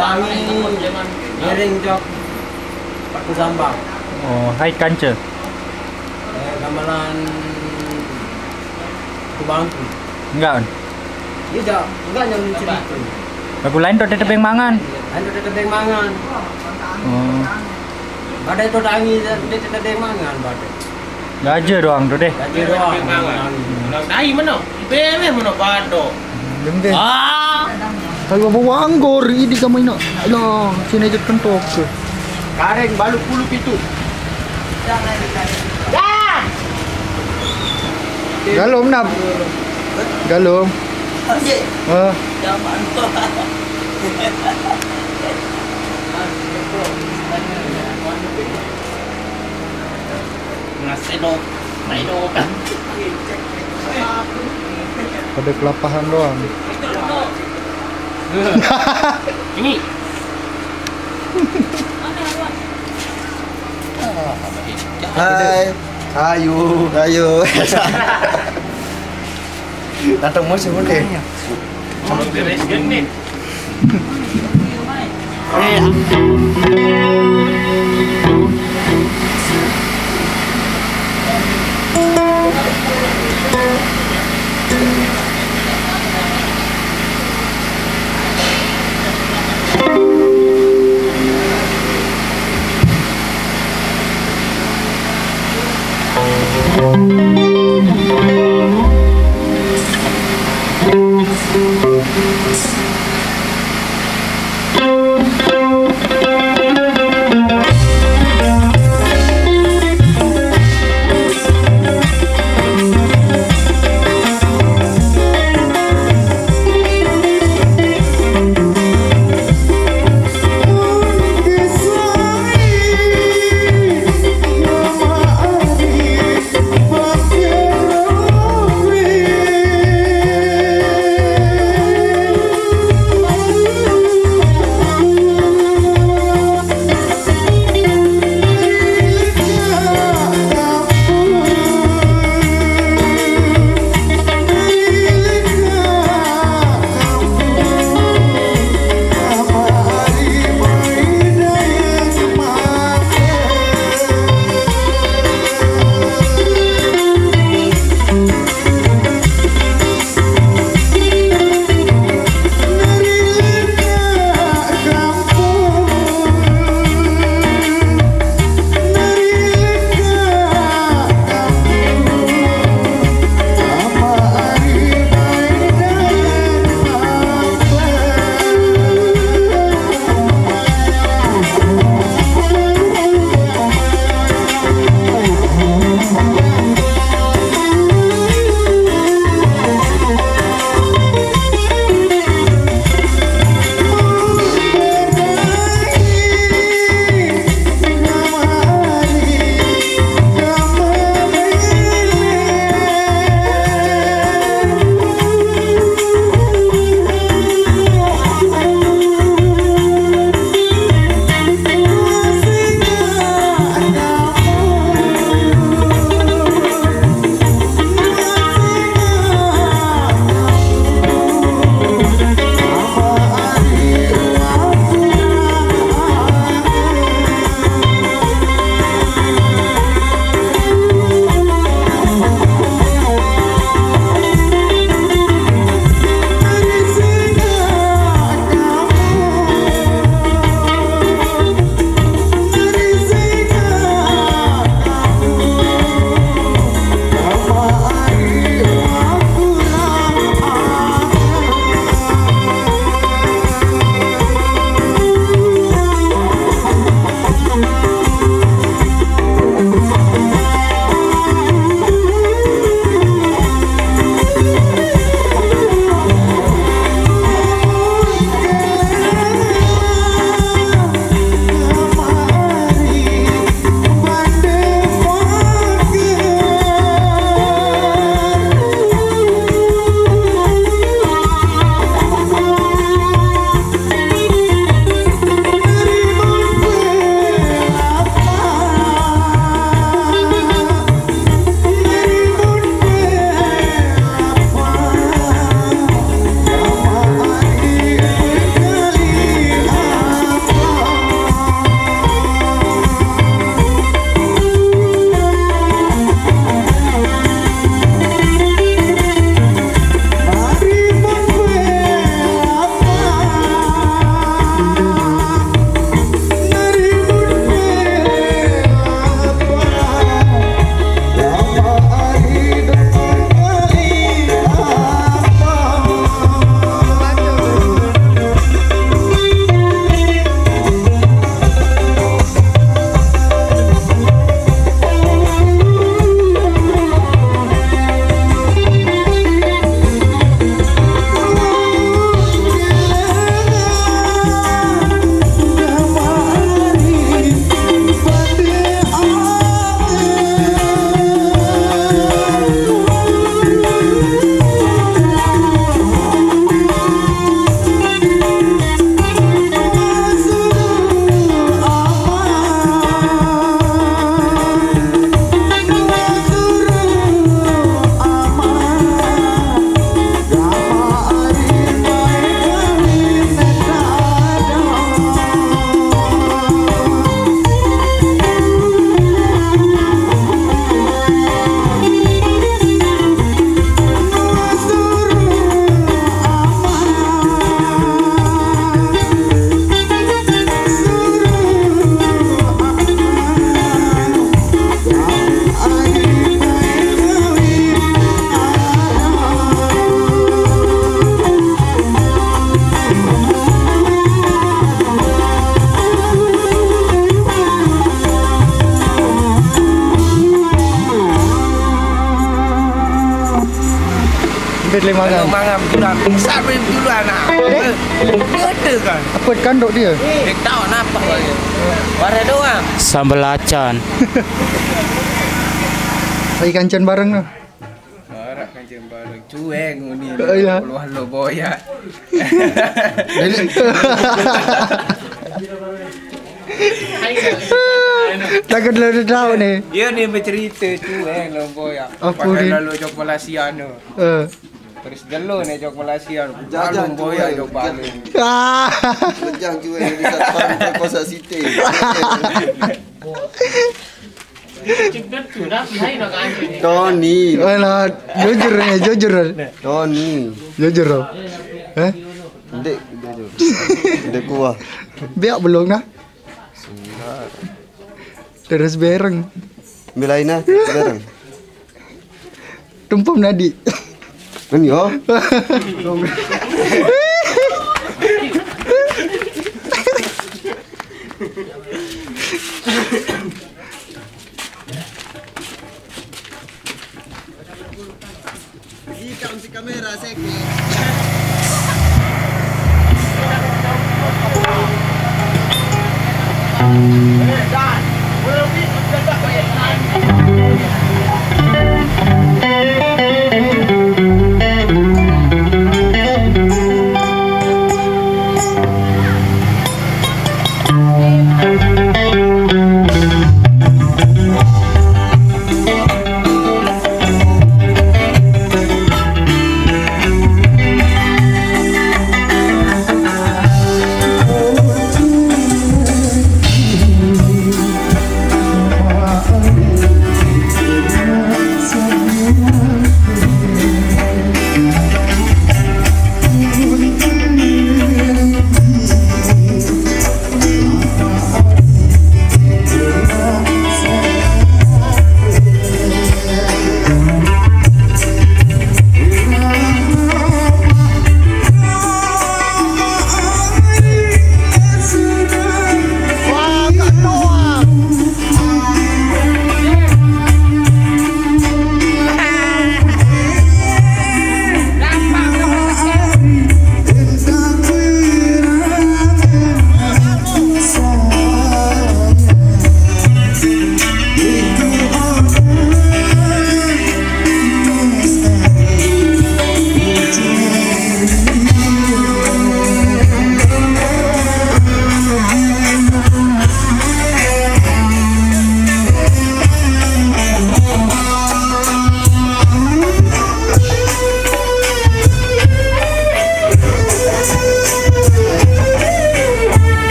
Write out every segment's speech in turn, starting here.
Tangi miring jok pakai sambal. Oh, hai kanca. Gamelan Kubangku. Enggak. Iya, enggak yang cerita. Lagu lain tuh tetep yang mangan. Ada tetep mangan. Oh. Ada itu tangi tetep mangan badai. Gaje doang tuh deh. Gaje doang. Dai mana? Bebe mana bado. Gende. Ah. Kalau bawa anggor ini kamu ini. Alah, sini aja kentok ke. Kareng balu puluh pitu. Dah. Galom nap. Galom. Jangan tu. Nasi do kan. Pada kelapahan doang. Ini. Hai. Ayo. Datang musim deh. Mau beres gini. boleh mangan. Mangan dulu. Sampai dulu anak. Ada kan. Apa kandok dia? Dia tahu napa lagi. Bare doang. Sambal acan. Lagi kancan bareng lah. Barak kancing bareng cueng ni. Iya. Keluar lo boya. Takut lu tahu nih. Dia ni bercerita cueng lo boya. Apa Pakai ni? lalu jok Malaysia no. Terus dulu ni jok Malaysia. Jajan Balung boya cueng. jok balung. Lejang cuy di satu kosa City. Tony. Alah, jujur nih, jujur. Tony. Jujur. Dek. Dek kuah. Biak belum nah. Terus bereng. Milaina bareng. Tumpam nadi. Kan yo. Ikan si kamera seki.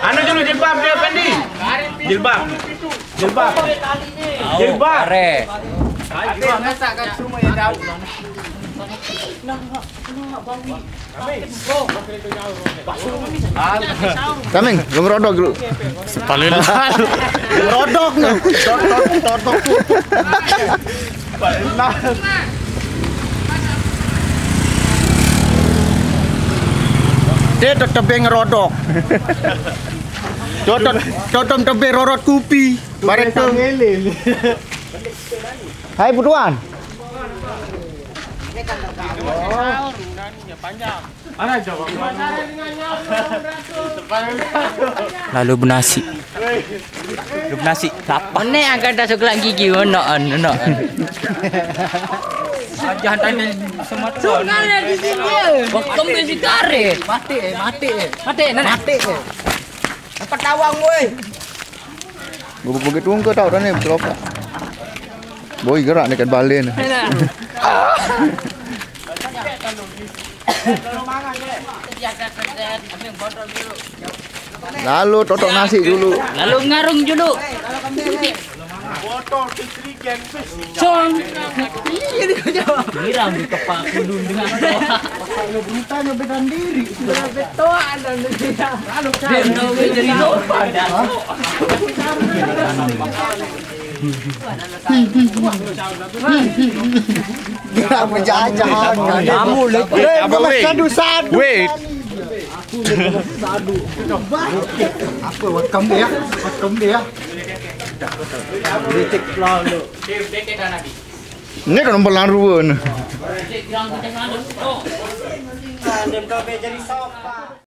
Anu dulu jilbab dia Pandi. Jilbab. Jilbab. Jilbab. Are. Ayo masak kat rumah yang jauh. Kameng, gemerodok dulu. Paling lalu. Gemerodok no. Totok. Paling Dia tebe ngerodok. Totom tebe rorot kupi. Bareng tu. Hai buruan. Lalu benasi. Siapa ni akan dah sekelah gigi nak. Jangan tanya semua tu. Sungai di sini. Waktu mesti karet. Mati. Apa tawang woi? Begitu engkau tahu dah ni betul apa? Boy gerak dekat balen. Lalu totok nasi dulu. Lalu ngarung dulu. Song. Giram di kepala kudu dengan doa. Beritanya bedan diri. Doa dan dia. Lalu jadi lupa dah. Gerak menjajah. Kamu Sadu. Wait. Apa wakam dia? Ini kan nombor laruan.